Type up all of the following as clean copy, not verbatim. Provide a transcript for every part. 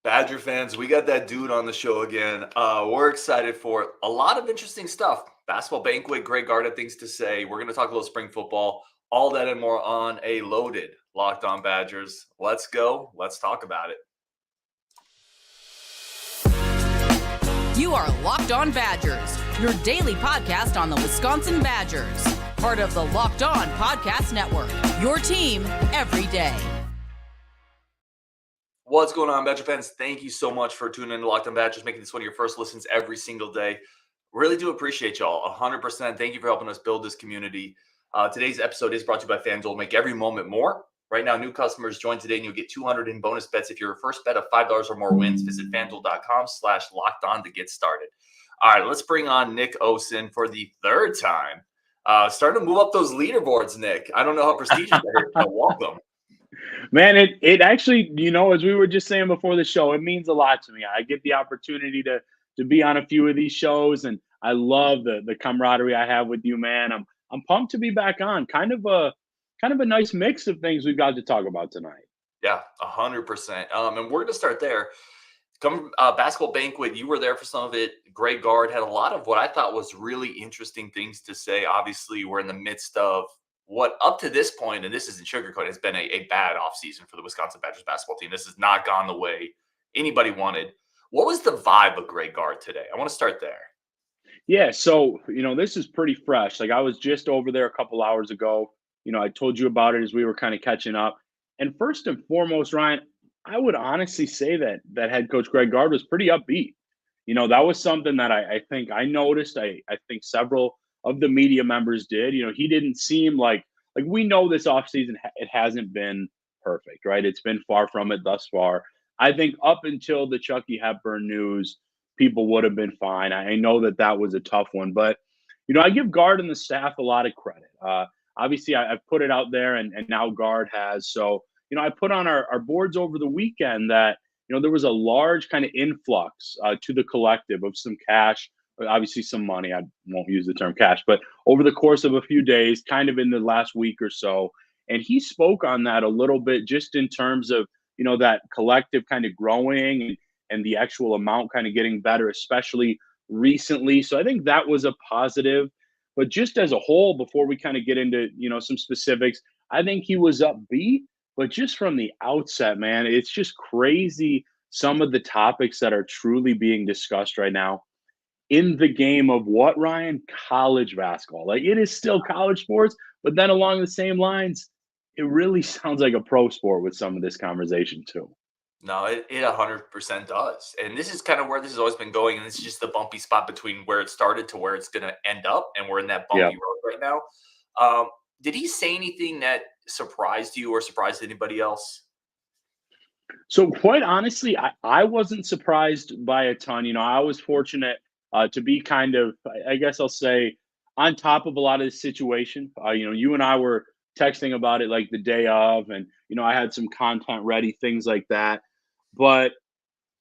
Badger fans, we got that dude on the show again. We're excited for a lot of interesting stuff. Basketball banquet, Greg Gard had things to say. We're going to talk a little spring football, all that and more on a loaded Locked On Badgers. Let's go. Let's talk about it. You are Locked On Badgers, your daily podcast on the Wisconsin Badgers. Part of the Locked On Podcast Network, your team every day. What's going on, Badger fans? Thank you so much for tuning in to Locked On Badgers, making this one of your first listens every single day. Really do appreciate y'all, 100%. Thank you for helping us build this community. Today's episode is brought to you by FanDuel. Make every moment more. Right now, new customers join today and you'll get $200 in bonus bets if your first bet of $5 or more wins. Visit FanDuel.com/lockedon to get started. All right, let's bring on Nic Osen for the third time. Starting to move up those leaderboards, Nick. I don't know how prestigious that is, but welcome. Man, it actually, as we were just saying before the show, it means a lot to me. I get the opportunity to be on a few of these shows, and I love the camaraderie I have with you, man. I'm pumped to be back on. Kind of a nice mix of things we've got to talk about tonight. Yeah, 100%. And we're going to start there. Basketball banquet, you were there for some of it. Greg Gard had a lot of what I thought was really interesting things to say. Obviously, we're in the midst of what up to this point, and this isn't sugarcoat, has been a bad offseason for the Wisconsin Badgers basketball team. This has not gone the way anybody wanted. What was the vibe of Greg Gard today? I want to start there. Yeah, so, this is pretty fresh. Like, I was just over there a couple hours ago. I told you about it as we were kind of catching up. And first and foremost, Ryan, I would honestly say that head coach Greg Gard was pretty upbeat. That was something that I think I noticed. I think several of the media members did. He didn't seem like we know this offseason, it hasn't been perfect, right? It's been far from it thus far. I think up until the Chucky Hepburn news, people would have been fine. I know that was a tough one, but, I give Gard and the staff a lot of credit. Obviously, I've put it out there, and now Gard has. So, I put on our boards over the weekend that, there was a large kind of influx to the collective of some cash, obviously some money. I won't use the term cash, but over the course of a few days, kind of in the last week or so. And he spoke on that a little bit just in terms of, that collective kind of growing and the actual amount kind of getting better, especially recently. So I think that was a positive. But just as a whole, before we kind of get into, some specifics, I think he was upbeat. But just from the outset, man, it's just crazy some of the topics that are truly being discussed right now in the game of what, Ryan? College basketball. Like, it is still college sports, but then along the same lines, it really sounds like a pro sport with some of this conversation too. No, it 100% does. And this is kind of where this has always been going. And this is just the bumpy spot between where it started to where it's going to end up. And we're in that bumpy road right now. Did he say anything that surprised you or surprised anybody else? So quite honestly, I wasn't surprised by a ton. I was fortunate to be kind of, I guess I'll say, on top of a lot of the situation. You and I were texting about it like the day of, and, I had some content ready, things like that. But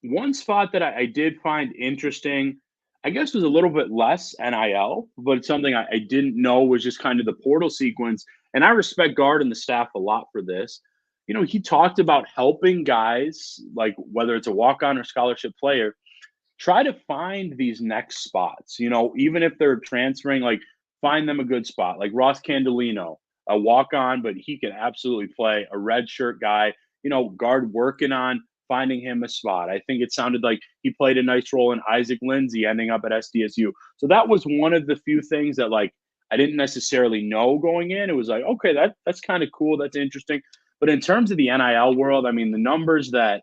one spot that I did find interesting, I guess, was a little bit less NIL, but it's something I didn't know was just kind of the portal sequence. And I respect Gard and the staff a lot for this. He talked about helping guys, like whether it's a walk-on or scholarship player, try to find these next spots. Even if they're transferring, like find them a good spot. Like Ross Candelino, a walk-on, but he can absolutely play. A red shirt guy, Gard working on finding him a spot. I think it sounded like he played a nice role in Isaac Lindsey ending up at SDSU. So that was one of the few things that I didn't necessarily know going in. It was like, okay, that's kind of cool. That's interesting. But in terms of the NIL world, I mean, the numbers that,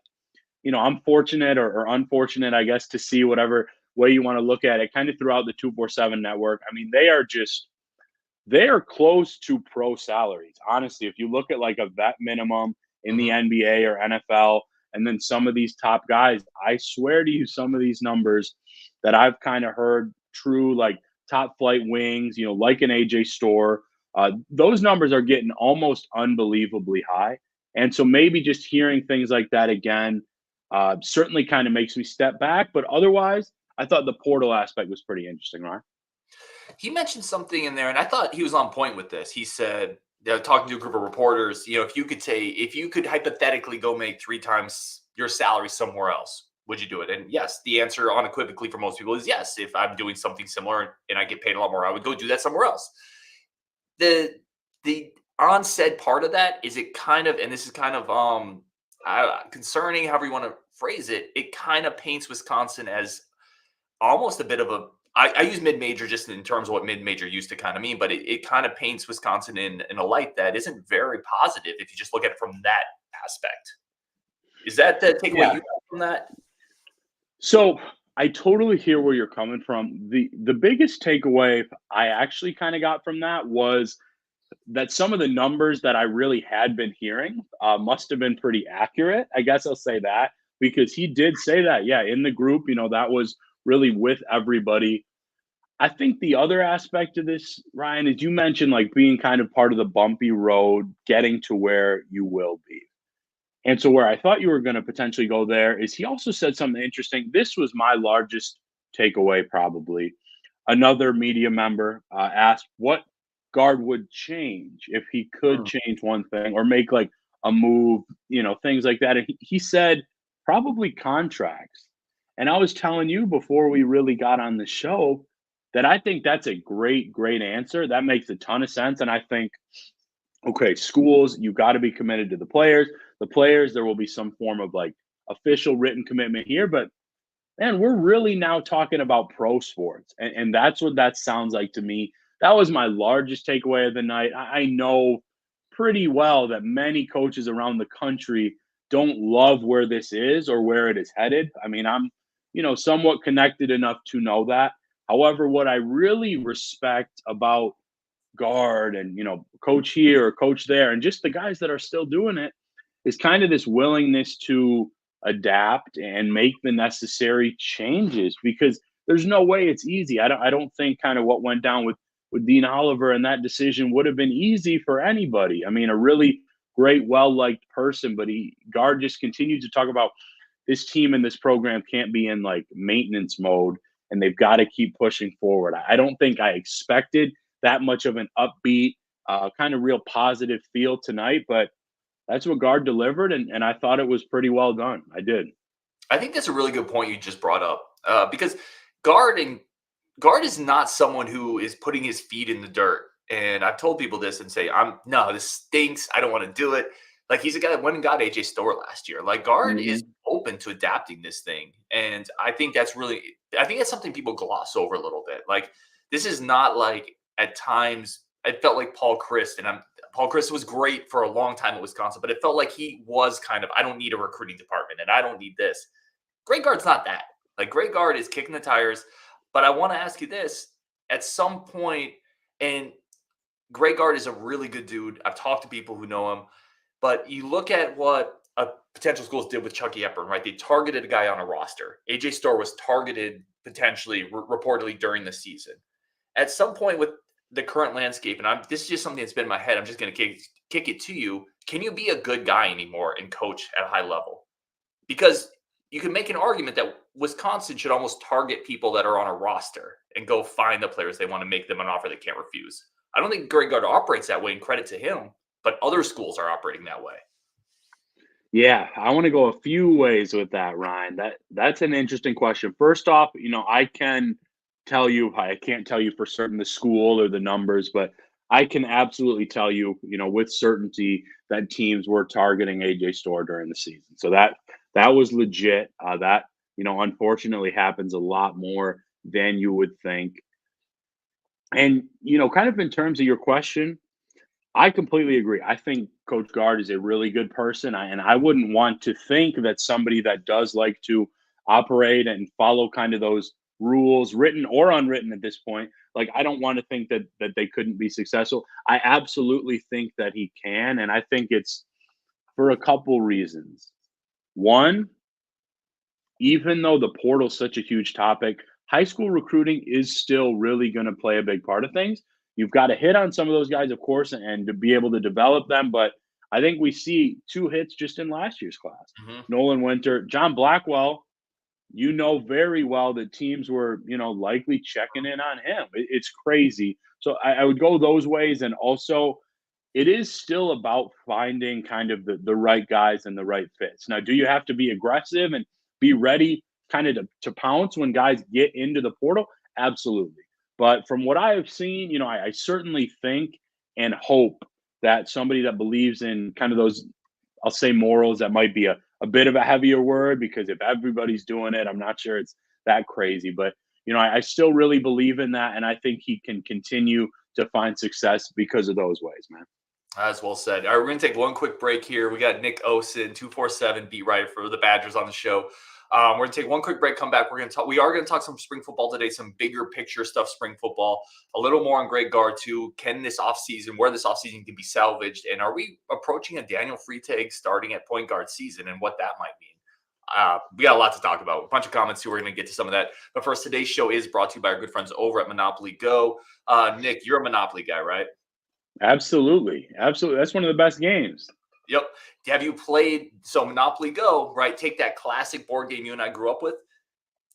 I'm fortunate or unfortunate, I guess, to see whatever way you want to look at it, kind of throughout the 247 network. I mean, they are close to pro salaries. Honestly, if you look at like a vet minimum in the NBA or NFL, and then some of these top guys, I swear to you, some of these numbers that I've kind of heard true, like top flight wings, like an AJ Store, those numbers are getting almost unbelievably high. And so maybe just hearing things like that again certainly kind of makes me step back. But otherwise, I thought the portal aspect was pretty interesting, right? He mentioned something in there, and I thought he was on point with this. He said, talking to a group of reporters, if you could hypothetically go make 3 times your salary somewhere else, would you do it? And yes, the answer unequivocally for most people is yes. If I'm doing something similar and I get paid a lot more, I would go do that somewhere else. The onset part of that is it kind of, and this is kind of concerning, however you want to phrase it, it kind of paints Wisconsin as almost a bit of a, I use mid-major just in terms of what mid-major used to kind of mean, but it kind of paints Wisconsin in a light that isn't very positive if you just look at it from that aspect. Is that the takeaway you got from that? So I totally hear where you're coming from. The biggest takeaway I actually kind of got from that was that some of the numbers that I really had been hearing must have been pretty accurate. I guess I'll say that, because he did say that, yeah, in the group, that was really with everybody. I think the other aspect of this, Ryan, is you mentioned like being kind of part of the bumpy road, getting to where you will be. And so where I thought you were going to potentially go there is he also said something interesting. This was my largest takeaway, probably. Another media member asked what Gard would change if he could change one thing or make like a move, things like that. And he said probably contracts. And I was telling you before we really got on the show that I think that's a great, great answer. That makes a ton of sense. And I think, okay, schools, you got to be committed to the players. The players, there will be some form of like official written commitment here. But man, we're really now talking about pro sports. And that's what that sounds like to me. That was my largest takeaway of the night. I know pretty well that many coaches around the country don't love where this is or where it is headed. I mean, I'm, somewhat connected enough to know that. However, what I really respect about Gard and, coach here or coach there, and just the guys that are still doing it, is kind of this willingness to adapt and make the necessary changes, because there's no way it's easy. I don't think kind of what went down with Dean Oliver and that decision would have been easy for anybody. I mean, a really great, well-liked person, but Gard just continued to talk about this team and this program can't be in like maintenance mode and they've got to keep pushing forward. I don't think I expected that much of an upbeat, kind of real positive feel tonight, but that's what Gard delivered, and I thought it was pretty well done. I did. I think that's a really good point you just brought up, because Gard is not someone who is putting his feet in the dirt. And I've told people this and say, no, this stinks. I don't want to do it. Like, he's a guy that went and got AJ Storr last year. Like, Gard is open to adapting this thing. And I think that's something people gloss over a little bit. Like, this is not like at times, it felt like Paul Chryst, and Paul Chryst was great for a long time at Wisconsin, but it felt like he was kind of, I don't need a recruiting department and I don't need this. Greg Gard's not that. Like, Greg Gard is kicking the tires. But I want to ask you this. At some point, and Greg Gard is a really good dude. I've talked to people who know him. But you look at what potential schools did with Chucky Hepburn, right? They targeted a guy on a roster. AJ Storr was targeted potentially, reportedly during the season. At some point with the current landscape, and this is just something that's been in my head, I'm just going to kick it to you. Can you be a good guy anymore and coach at a high level? Because you can make an argument that Wisconsin should almost target people that are on a roster and go find the players they want to make them an offer they can't refuse. I don't think Greg Gard operates that way, and credit to him, but other schools are operating that way. Yeah, I want to go a few ways with that, Ryan. That's an interesting question. First off, I can't tell you for certain the school or the numbers, but I can absolutely tell you, with certainty that teams were targeting AJ Storr during the season. So that was legit. That, unfortunately happens a lot more than you would think. And, kind of in terms of your question, I completely agree. I think Coach Gard is a really good person, and I wouldn't want to think that somebody that does like to operate and follow kind of those rules, written or unwritten at this point, like, I don't want to think that they couldn't be successful. I absolutely think that he can, and I think it's for a couple reasons. One, even though the portal's such a huge topic, high school recruiting is still really going to play a big part of things. You've got to hit on some of those guys, of course, and to be able to develop them. But I think we see 2 hits just in last year's class. Nolan Winter, John Blackwell, very well that teams were, likely checking in on him. It's crazy. So I would go those ways. And also, it is still about finding kind of the right guys and the right fits. Now, do you have to be aggressive and be ready kind of to pounce when guys get into the portal? Absolutely. But from what I have seen, I certainly think and hope that somebody that believes in kind of those, I'll say morals, that might be a bit of a heavier word because if everybody's doing it, I'm not sure it's that crazy. But, I still really believe in that. And I think he can continue to find success because of those ways, man. As well said. All right, we're going to take one quick break here. We got Nick Osen, 247 beat writer for the Badgers on the show. We're going to take one quick break, come back. We are going to talk some spring football today, some bigger picture stuff, spring football, a little more on Greg Gard too. Where this offseason can be salvaged? And are we approaching a Daniel Freitag starting at point guard season and what that might mean? We got a lot to talk about. A bunch of comments too. We're going to get to some of that. But first, today's show is brought to you by our good friends over at Monopoly Go. Nick, you're a Monopoly guy, right? Absolutely. Absolutely. That's one of the best games. Yep. Have you played Monopoly Go, right? Take that classic board game you and I grew up with.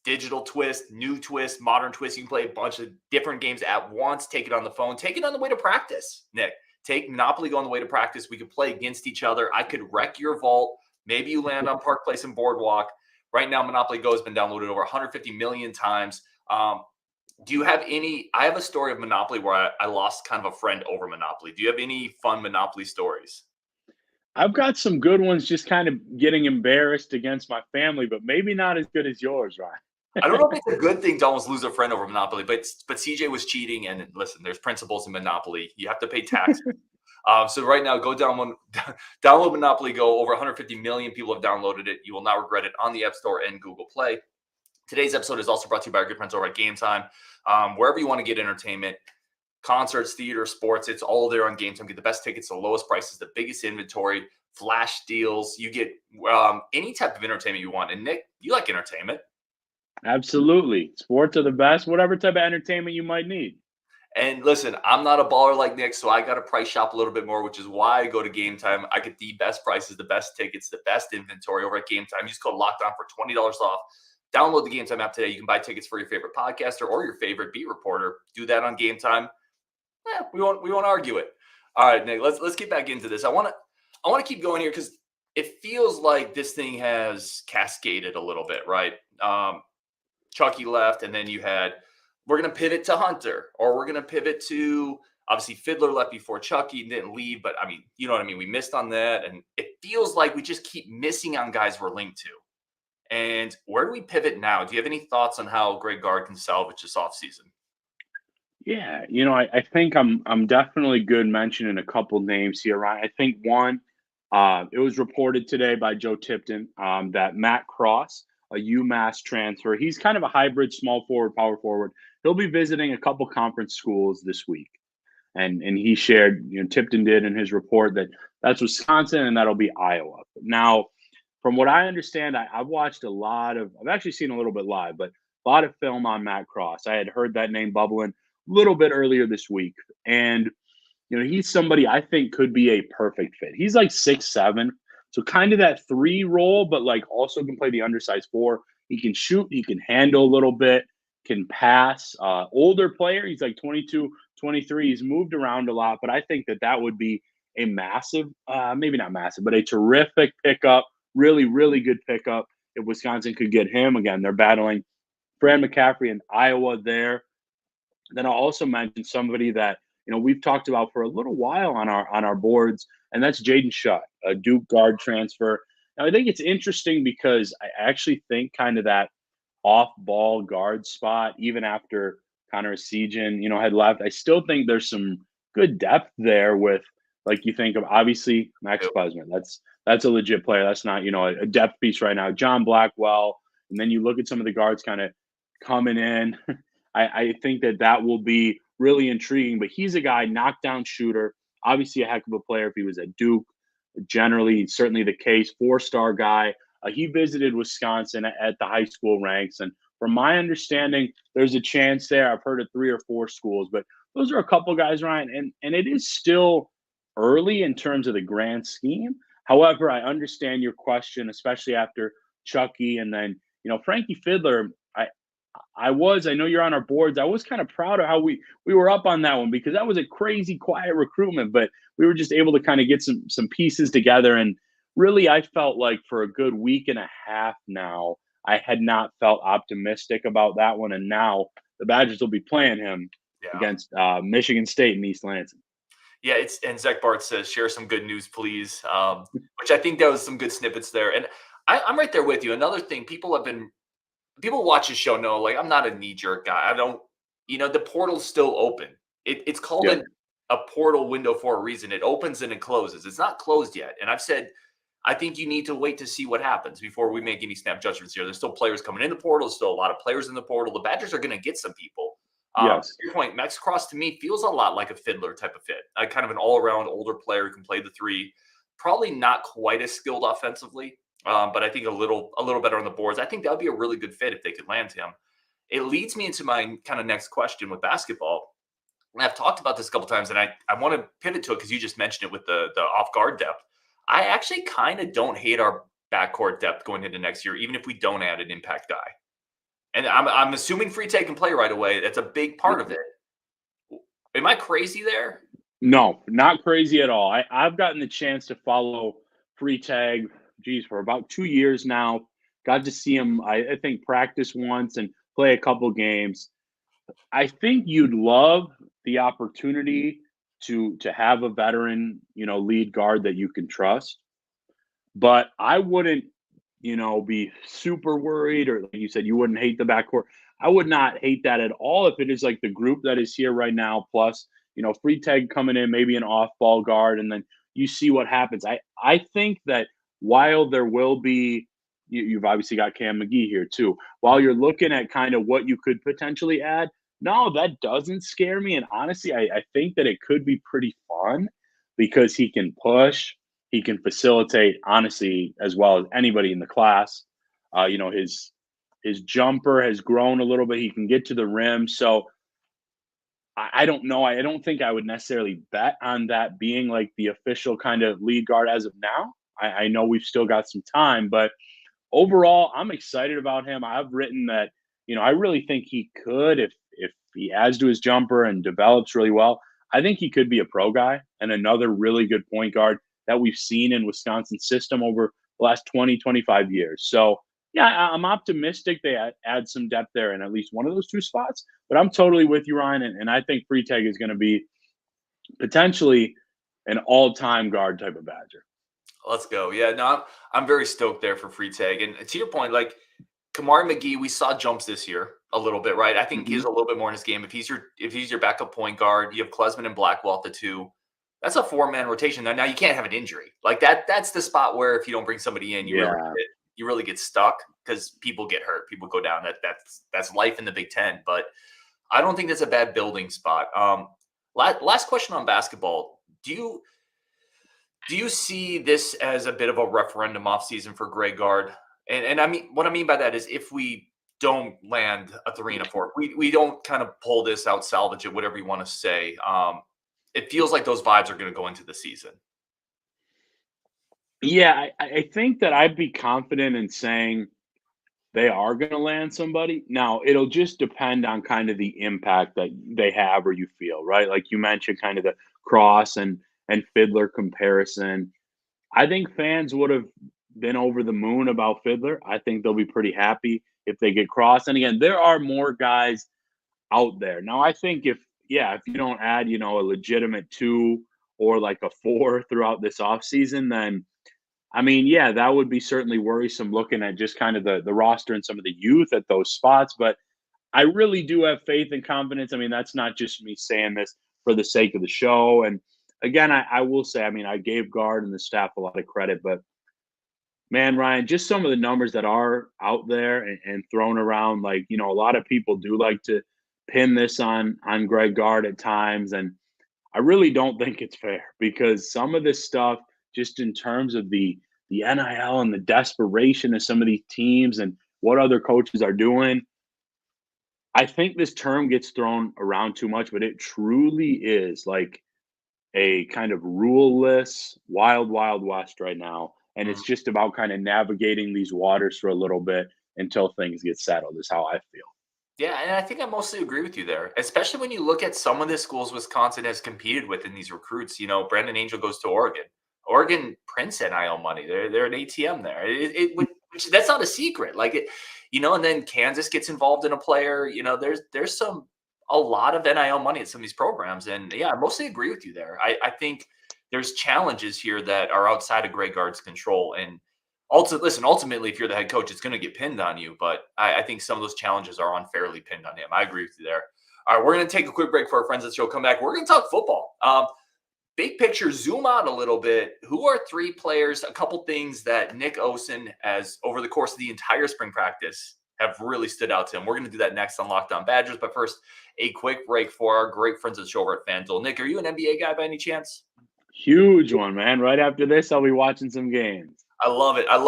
Digital twist, new twist, modern twist. You can play a bunch of different games at once. Take it on the phone. Take it on the way to practice, Nick. Take Monopoly Go on the way to practice. We could play against each other. I could wreck your vault. Maybe you land on Park Place and Boardwalk. Right now, Monopoly Go has been downloaded over 150 million times. Do you have any? I have a story of Monopoly where I lost kind of a friend over Monopoly. Do you have any fun Monopoly stories? I've got some good ones, just kind of getting embarrassed against my family, but maybe not as good as yours, Ryan. I don't know if it's a good thing to almost lose a friend over Monopoly, but CJ was cheating. And listen, there's principles in Monopoly. You have to pay taxes. So right now, go download Monopoly Go. Over 150 million people have downloaded it. You will not regret it on the App Store and Google Play. Today's episode is also brought to you by our good friends over at Game Time. Wherever you want to get entertainment, concerts, theater, sports, it's all there on Game Time. Get the best tickets, the lowest prices, the biggest inventory, flash deals. You get any type of entertainment you want. And Nick, you like entertainment. Absolutely. Sports are the best, whatever type of entertainment you might need. And listen, I'm not a baller like Nick, so I got to price shop a little bit more, which is why I go to Game Time. I get the best prices, the best tickets, the best inventory over at Game Time. Use code LOCKEDON for $20 off. Download the Game Time app today. You can buy tickets for your favorite podcaster or your favorite beat reporter. Do that on Game Time. We won't argue it. All right, Nick, let's get back into this. I want to keep going here because it feels like this thing has cascaded a little bit, right? Chucky left, and then we're going to pivot to Hunter, or we're going to pivot to, obviously, Fiddler left before Chucky and didn't leave, but I mean, you know what I mean? We missed on that, and it feels like we just keep missing on guys we're linked to. And where do we pivot now? Do you have any thoughts on how Greg Gard can salvage this offseason? Yeah, I think I'm definitely good mentioning a couple names here, Ryan. I think one, it was reported today by Joe Tipton that Matt Cross, a UMass transfer, he's kind of a hybrid small forward, power forward. He'll be visiting a couple conference schools this week. And he shared, Tipton did in his report that's Wisconsin and that'll be Iowa. Now, from what I understand, I've watched I've actually seen a little bit live, but a lot of film on Matt Cross. I had heard that name bubbling a little bit earlier this week. And, he's somebody I think could be a perfect fit. He's like 6'7", so kind of that 3 role, but like also can play the undersized 4. He can shoot, he can handle a little bit, can pass. Older player, he's like 22, 23. He's moved around a lot, but I think that would be a massive, maybe not massive, but a terrific pickup. Really, really good pickup if Wisconsin could get him. Again, they're battling Fran McCaffrey in Iowa there. Then I'll also mention somebody that, we've talked about for a little while on our boards, and that's Jaden Shutt, a Duke guard transfer. Now, I think it's interesting because I actually think kind of that off-ball guard spot, even after Connor Essegian, had left, I still think there's some good depth there with, like you think of, obviously, Max Klesman. That's a legit player. That's not, a depth piece right now. John Blackwell. And then you look at some of the guards kind of coming in. I think that will be really intriguing. But he's a guy, knockdown shooter, obviously a heck of a player if he was at Duke. Generally, certainly the case, 4-star guy. He visited Wisconsin at the high school ranks. And from my understanding, there's a chance there. I've heard of 3 or 4 schools. But those are a couple guys, Ryan. And it is still early in terms of the grand scheme. However, I understand your question, especially after Chucky and then, Frankie Fiddler. I know you're on our boards. I was kind of proud of how we were up on that one because that was a crazy quiet recruitment, but we were just able to kind of get some pieces together. And really, I felt like for a good week and a half now, I had not felt optimistic about that one. And now the Badgers will be playing him against Michigan State and East Lansing. Yeah, and Zach Bart says, share some good news, please, which I think that was some good snippets there. And I'm right there with you. Another thing, people watch the show know, like, I'm not a knee-jerk guy. I don't, the portal's still open. It's called a portal window for a reason. It opens and it closes. It's not closed yet. And I've said, I think you need to wait to see what happens before we make any snap judgments here. There's still players coming in the portal. There's still a lot of players in the portal. The Badgers are going to get some people. Yes. To your point, Max Cross to me feels a lot like a Fiddler type of fit. Kind of an all-around older player who can play the three. Probably not quite as skilled offensively, but I think a little better on the boards. I think that would be a really good fit if they could land him. It leads me into my kind of next question with basketball. And I've talked about this a couple times, and I want to pivot to it because you just mentioned it with the off-guard depth. I actually kind of don't hate our backcourt depth going into next year, even if we don't add an impact guy. And I'm assuming Freitag can play right away. That's a big part of it. Am I crazy there? No, not crazy at all. I've gotten the chance to follow Freitag, for about 2 years now. Got to see him, I think, practice once and play a couple games. I think you'd love the opportunity to have a veteran, lead guard that you can trust. But I wouldn't, be super worried, or like you said, you wouldn't hate the backcourt. I would not hate that at all if it is like the group that is here right now, plus, Freitag coming in, maybe an off-ball guard, and then you see what happens. I think that while there will be, you've obviously got Cam McGee here too, while you're looking at kind of what you could potentially add, no, that doesn't scare me. And honestly, I think that it could be pretty fun because he can push. He can facilitate, honestly, as well as anybody in the class. His jumper has grown a little bit. He can get to the rim. So I don't know. I don't think I would necessarily bet on that being like the official kind of lead guard as of now. I know we've still got some time, but overall, I'm excited about him. I've written that, I really think he could, if he adds to his jumper and develops really well, I think he could be a pro guy and another really good point guard that we've seen in Wisconsin's system over the last 20, 25 years. So, yeah, I'm optimistic they add some depth there in at least one of those two spots. But I'm totally with you, Ryan, and I think Freitag is going to be potentially an all-time guard type of Badger. Let's go. Yeah, no, I'm very stoked there for Freitag. And to your point, like Kamari McGee, we saw jumps this year a little bit, right? I think he's a little bit more in his game. If he's your backup point guard, you have Klesman and Blackwell at the two. That's a 4-man rotation. Now you can't have an injury. Like that's the spot where if you don't bring somebody in, you really get stuck because people get hurt. People go down. That's life in the Big Ten. But I don't think that's a bad building spot. Last question on basketball. Do you see this as a bit of a referendum offseason for Greg Gard? And I mean, what I mean by that is if we don't land a 3 and a 4, we don't kind of pull this out, salvage it, whatever you want to say. It feels like those vibes are going to go into the season. Yeah, I think that I'd be confident in saying they are going to land somebody. Now, it'll just depend on kind of the impact that they have or you feel, right? Like you mentioned, kind of the Cross and Fiddler comparison. I think fans would have been over the moon about Fiddler. I think they'll be pretty happy if they get Cross. And again, there are more guys out there. Now, I think if you don't add, a legitimate 2 or like a 4 throughout this offseason, then I mean, yeah, that would be certainly worrisome looking at just kind of the roster and some of the youth at those spots. But I really do have faith and confidence. I mean, that's not just me saying this for the sake of the show. And again, I will say, I mean, I gave Gard and the staff a lot of credit, but man, Ryan, just some of the numbers that are out there and thrown around, like, a lot of people do like to pin this on Greg Gard at times. And I really don't think it's fair because some of this stuff, just in terms of the NIL and the desperation of some of these teams and what other coaches are doing, I think this term gets thrown around too much, but it truly is like a kind of ruleless, wild, wild west right now. And it's just about kind of navigating these waters for a little bit until things get settled is how I feel. Yeah, and I think I mostly agree with you there, especially when you look at some of the schools Wisconsin has competed with in these recruits. Brandon Angel goes to Oregon. Oregon prints NIL money. They're an ATM there. Which that's not a secret. And then Kansas gets involved in a player. There's a lot of NIL money at some of these programs, and yeah, I mostly agree with you there. I think there's challenges here that are outside of Greg Gard's control, and ultimately, if you're the head coach, it's going to get pinned on you. But I think some of those challenges are unfairly pinned on him. I agree with you there. All right, we're going to take a quick break for our friends at the show. Come back. We're going to talk football. Big picture, zoom out a little bit. Who are three players, a couple things that Nic Osen has over the course of the entire spring practice have really stood out to him? We're going to do that next on Locked On Badgers. But first, a quick break for our great friends at the show over at FanDuel. Nick, are you an NBA guy by any chance? Huge one, man. Right after this, I'll be watching some games. I love it. I'm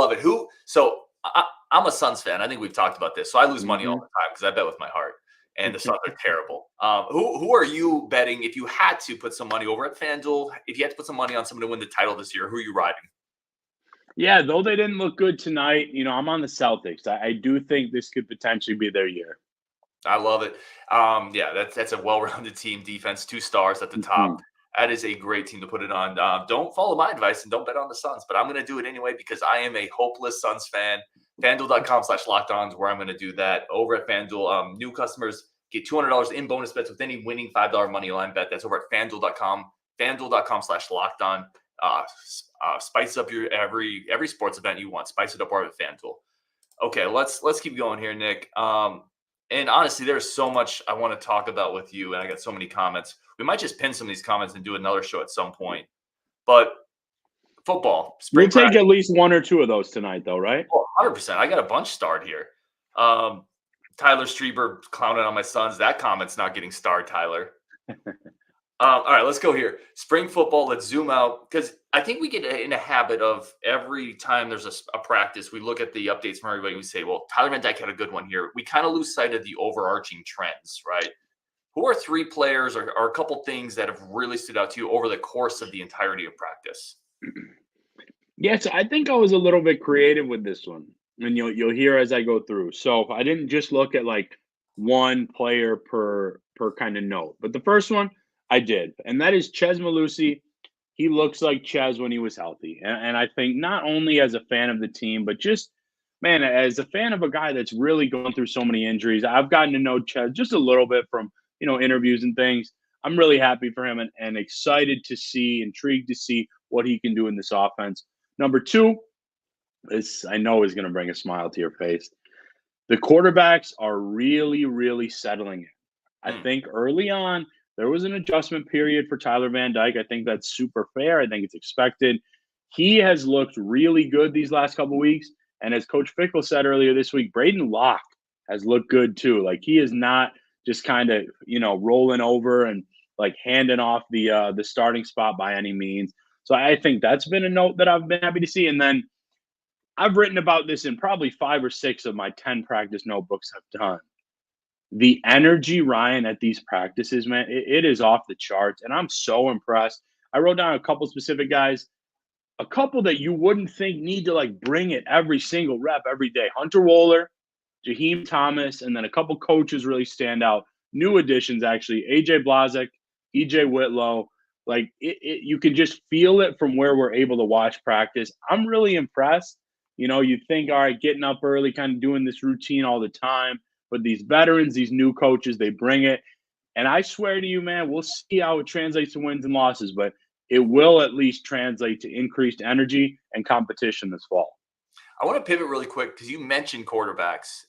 a Suns fan. I think we've talked about this. So I lose money all the time because I bet with my heart. And the Suns are terrible. Who are you betting if you had to put some money over at FanDuel? If you had to put some money on someone to win the title this year, who are you riding? Yeah, though they didn't look good tonight, I'm on the Celtics. I do think this could potentially be their year. I love it. Yeah, that's a well-rounded team. Defense, 2 stars at the top. That is a great team to put it on. Don't follow my advice and don't bet on the Suns, but I'm going to do it anyway because I am a hopeless Suns fan. FanDuel.com/lockedon is where I'm going to do that. Over at FanDuel, new customers get $200 in bonus bets with any winning $5 money line bet. That's over at FanDuel.com. FanDuel.com/lockedon. Spice up your every sports event you want. Spice it up over at FanDuel. Okay, let's keep going here, Nick. And honestly, there's so much I want to talk about with you, and I got so many comments. We might just pin some of these comments and do another show at some point. But football, we'll take at least 1 or 2 of those tonight, though, right? Oh, 100%. I got a bunch starred here. Tyler Strieber clowning on my Suns. That comment's not getting starred, Tyler. All right, let's go here. Spring football, let's zoom out because I think we get in a habit of every time there's a practice, we look at the updates from everybody and we say, well, Tyler Van Dyke had a good one here. We kind of lose sight of the overarching trends, right? Who are 3 players or a couple things that have really stood out to you over the course of the entirety of practice? Yes, I think I was a little bit creative with this one, and you'll hear as I go through. So I didn't just look at like one player per kind of note, but the first one I did, and that is Chez Mellusi. He looks like Chez when he was healthy, and I think not only as a fan of the team, but just man, as a fan of a guy that's really going through so many injuries. I've gotten to know Chez just a little bit from interviews and things. I'm really happy for him and excited to see, intrigued to see what he can do in this offense. Number 2, this I know is going to bring a smile to your face. The quarterbacks are really, really settling in. I think early on, there was an adjustment period for Tyler Van Dyke. I think that's super fair. I think it's expected. He has looked really good these last couple weeks. And as Coach Fickell said earlier this week, Braedyn Locke has looked good too. Like he is not just kind of, rolling over and like handing off the starting spot by any means. So I think that's been a note that I've been happy to see. And then I've written about this in probably 5 or 6 of my 10 practice notebooks I've done. The energy, Ryan, at these practices, man, it is off the charts. And I'm so impressed. I wrote down a couple specific guys, a couple that you wouldn't think need to like bring it every single rep every day. Hunter Wohler, Jaheim Thomas, and then a couple coaches really stand out. New additions, actually, AJ Blazek, EJ Whitlow. Like you can just feel it from where we're able to watch practice. I'm really impressed. You think, all right, getting up early, kind of doing this routine all the time. But these veterans, these new coaches, they bring it. And I swear to you, man, we'll see how it translates to wins and losses, but it will at least translate to increased energy and competition this fall. I want to pivot really quick because you mentioned quarterbacks.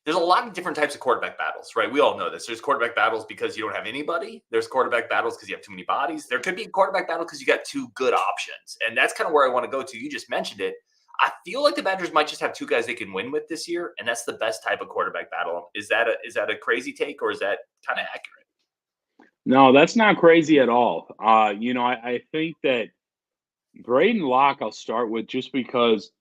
There's a lot of different types of quarterback battles, right? We all know this. There's quarterback battles because you don't have anybody. There's quarterback battles because you have too many bodies. There could be a quarterback battle because you got 2 good options. And that's kind of where I want to go to. You just mentioned it. I feel like the Badgers might just have 2 guys they can win with this year, and that's the best type of quarterback battle. Is that a crazy take, or is that kind of accurate? No, that's not crazy at all. I think that Braedyn Locke I'll start with just because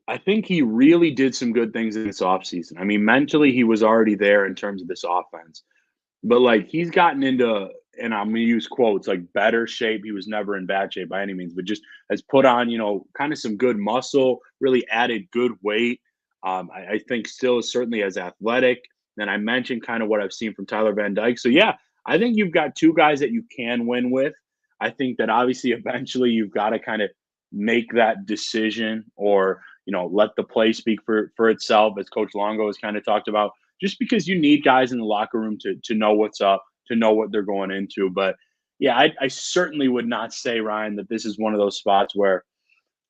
I think he really did some good things in this offseason. I mean, mentally he was already there in terms of this offense. But, like, he's gotten into, and I'm going to use quotes, like better shape. He was never in bad shape by any means, but just has put on, kind of some good muscle, really added good weight. I think still is certainly as athletic. And I mentioned kind of what I've seen from Tyler Van Dyke. So, yeah, I think you've got two guys that you can win with. I think that obviously eventually you've got to kind of make that decision or, let the play speak for itself, as Coach Longo has kind of talked about, just because you need guys in the locker room to know what's up, to know what they're going into. But, yeah, I certainly would not say, Ryan, that this is one of those spots where,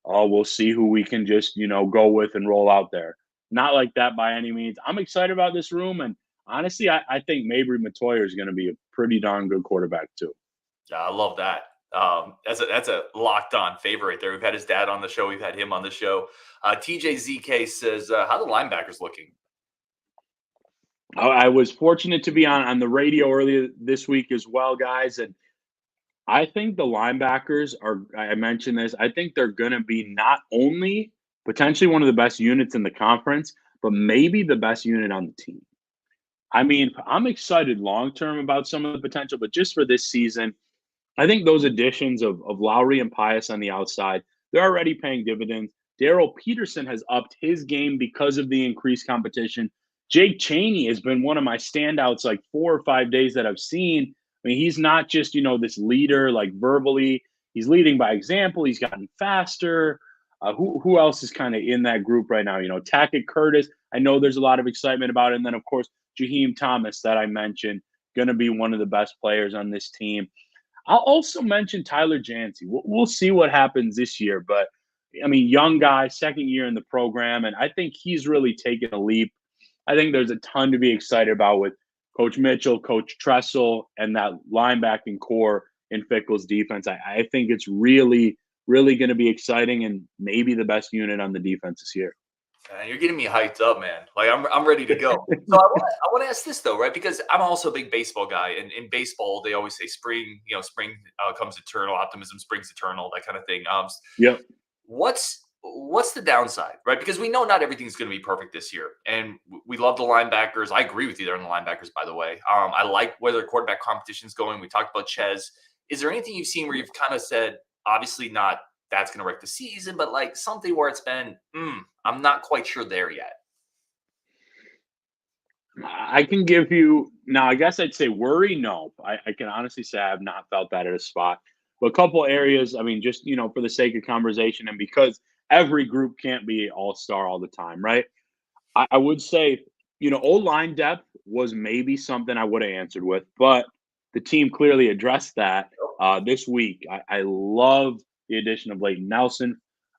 oh, we'll see who we can just, go with and roll out there. Not like that by any means. I'm excited about this room. And honestly, I think Mabry Matoya is going to be a pretty darn good quarterback too. Yeah, I love that. That's a locked on favorite there. We've had his dad on the show. We've had him on the show. TJZK says, how the linebackers looking? I was fortunate to be on the radio earlier this week as well, guys. And I think the linebackers I mentioned this, I think they're going to be not only potentially one of the best units in the conference, but maybe the best unit on the team. I mean, I'm excited long-term about some of the potential, but just for this season, I think those additions of Lowry and Pius on the outside, they're already paying dividends. Daryl Peterson has upped his game because of the increased competition. Jake Chaney has been one of my standouts like 4 or 5 days that I've seen. I mean, he's not just, this leader like verbally. He's leading by example. He's gotten faster. Who else is kind of in that group right now? Tackett Curtis. I know there's a lot of excitement about it. And then, of course, Jaheim Thomas that I mentioned, going to be one of the best players on this team. I'll also mention Tyler Jancy. We'll see what happens this year. But, I mean, young guy, second year in the program, and I think he's really taken a leap. I think there's a ton to be excited about with Coach Mitchell, Coach Tressel, and that linebacking core in Fickell's defense. I think it's really, really going to be exciting and maybe the best unit on the defense this year. You're getting me hyped up, man. Like I'm ready to go. So I want to ask this though, right? Because I'm also a big baseball guy, and in baseball they always say spring, spring comes eternal, optimism springs eternal, that kind of thing. Yep. What's the downside, right? Because we know not everything's going to be perfect this year, and we love the linebackers. I agree with you there on the linebackers, by the way. I like where their quarterback competition's going. We talked about Ches. Is there anything you've seen where you've kind of said, obviously not that's going to wreck the season, but like something where it's been, I'm not quite sure there yet? I can give you now. I guess I'd say worry. No, I can honestly say I have not felt that at a spot. But a couple areas. I mean, just for the sake of conversation, and because every group can't be all-star all the time, right? I would say O-line depth was maybe something I would have answered with, but the team clearly addressed that this week. I love the addition of Leighton Nelson.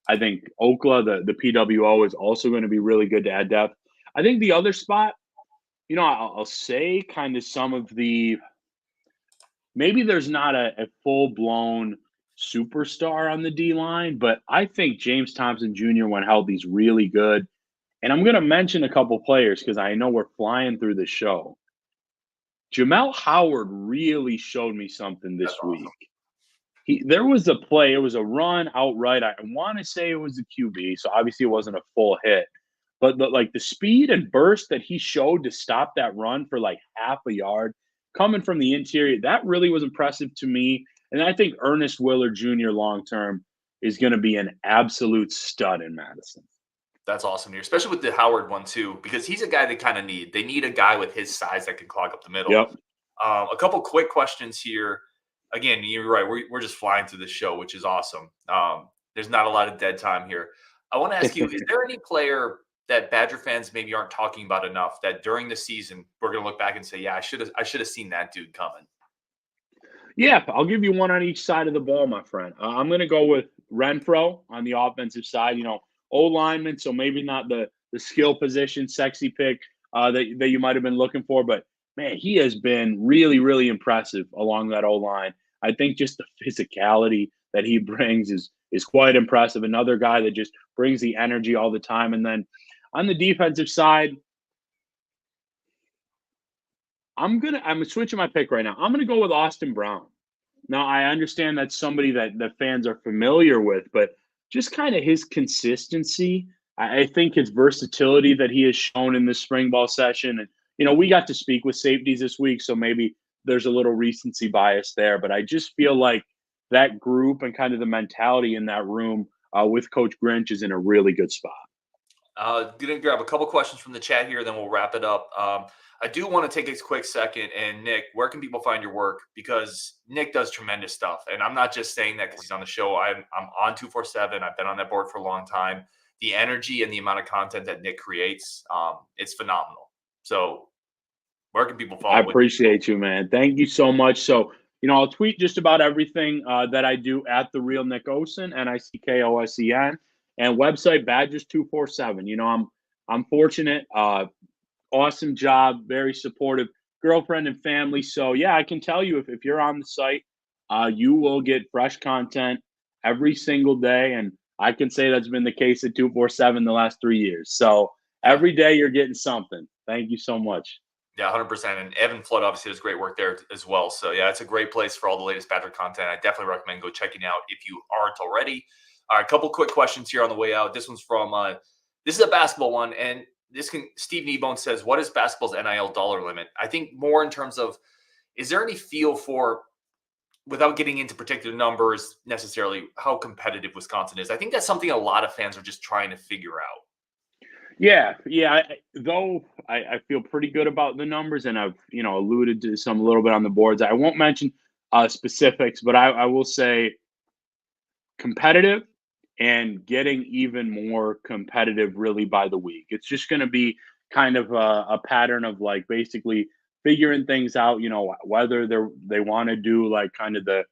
I think Okla, the PWO, is also going to be really good to add depth. I think the other spot, I'll say kind of some of the – maybe there's not a full-blown superstar on the D-line, but I think James Thompson Jr., when healthy, is really good. And I'm going to mention a couple players because I know we're flying through the show. Jamel Howard really showed me something this week. There was a play. It was a run outright. I want to say it was a QB, so obviously it wasn't a full hit. But the speed and burst that he showed to stop that run for like half a yard coming from the interior, that really was impressive to me. And I think Ernest Willard Jr. long-term is going to be an absolute stud in Madison. That's awesome here, especially with the Howard one too, because he's a guy they kind of need. They need a guy with his size that can clog up the middle. Yep. A couple quick questions here. Again, you're right. We're just flying through the show, which is awesome. There's not a lot of dead time here. I want to ask you, is there any player that Badger fans maybe aren't talking about enough that during the season we're going to look back and say, yeah, I should have seen that dude coming? Yeah, I'll give you one on each side of the ball, my friend. I'm going to go with Renfro on the offensive side. O-lineman, so maybe not the skill position, sexy pick that you might have been looking for, but man, he has been really, really impressive along that O-line. I think just the physicality that he brings is quite impressive. Another guy that just brings the energy all the time. And then on the defensive side, I'm switching my pick right now. I'm gonna go with Austin Brown. Now I understand that's somebody that the fans are familiar with, but just kind of his consistency. I think his versatility that he has shown in this spring ball session. And, we got to speak with safeties this week, so maybe there's a little recency bias there. But I just feel like that group and kind of the mentality in that room with Coach Grinch is in a really good spot. Gonna grab a couple questions from the chat here, then we'll wrap it up. I do want to take a quick second. And Nick, where can people find your work? Because Nick does tremendous stuff, and I'm not just saying that because he's on the show. I'm on 247. I've been on that board for a long time. The energy and the amount of content that Nick creates, it's phenomenal. So, where can people follow? I appreciate you, man. Thank you so much. So, I'll tweet just about everything that I do at the real Nic Osen, NICKOSEN, and website Badgers247. I'm fortunate. Awesome job, very supportive girlfriend and family. So yeah, I can tell you if you're on the site, you will get fresh content every single day, and I can say that's been the case at 247 the last 3 years. So every day you're getting something. Thank you so much. Yeah, 100%. And Evan Flood obviously does great work there as well. So yeah, it's a great place for all the latest Badger content. I definitely recommend go checking out if you aren't already. All right, a couple quick questions here on the way out. This one's from this is a basketball one, and Steve Kneebone says, what is basketball's NIL dollar limit? I think more in terms of, is there any feel for, without getting into particular numbers necessarily, how competitive Wisconsin is? I think that's something a lot of fans are just trying to figure out. Yeah. I feel pretty good about the numbers, and I've alluded to some a little bit on the boards. I won't mention specifics, but I will say competitive and getting even more competitive really by the week. It's just going to be kind of a pattern of like basically figuring things out. Whether they want to do like kind of the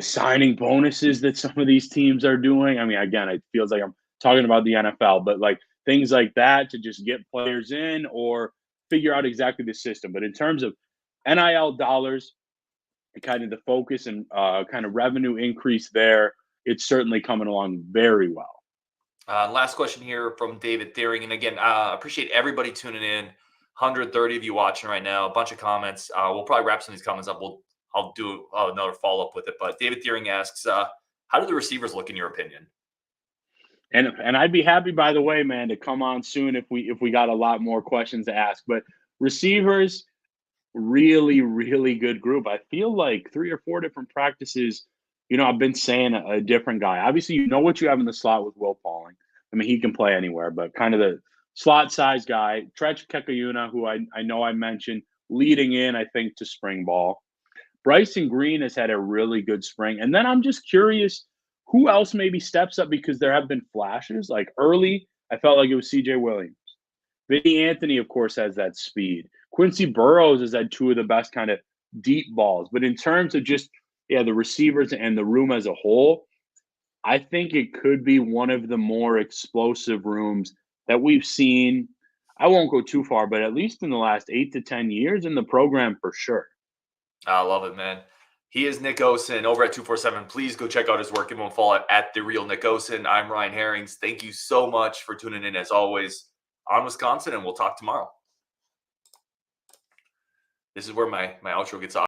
signing bonuses that some of these teams are doing. I mean, again, it feels like I'm talking about the NFL, but like things like that to just get players in or figure out exactly the system. But in terms of NIL dollars and kind of the focus and kind of revenue increase there, it's certainly coming along very well. Last question here from David Thiering. And again, appreciate everybody tuning in. 130 of you watching right now, a bunch of comments. We'll probably wrap some of these comments up. I'll do another follow-up with it. But David Thiering asks, how do the receivers look in your opinion? And I'd be happy, by the way, man, to come on soon if we got a lot more questions to ask. But receivers, really, really good group. I feel like 3 or 4 different practices, I've been saying a different guy. Obviously, what you have in the slot with Will Pauling. I mean, he can play anywhere, but kind of the slot size guy. Tretch Kekayuna, who I know I mentioned, leading in, I think, to spring ball. Bryson Green has had a really good spring. And then I'm just curious who else maybe steps up, because there have been flashes. Like early, I felt like it was CJ Williams. Vinny Anthony, of course, has that speed. Quincy Burrows has had 2 of the best kind of deep balls. But in terms of just, the receivers and the room as a whole, I think it could be one of the more explosive rooms that we've seen. I won't go too far, but at least in the last 8 to 10 years in the program for sure. I love it, man. He is Nic Osen over at 247. Please go check out his work. Give him a follow at The Real Nic Osen. I'm Ryan Herrings. Thank you so much for tuning in, as always, on Wisconsin, and we'll talk tomorrow. This is where my outro gets off.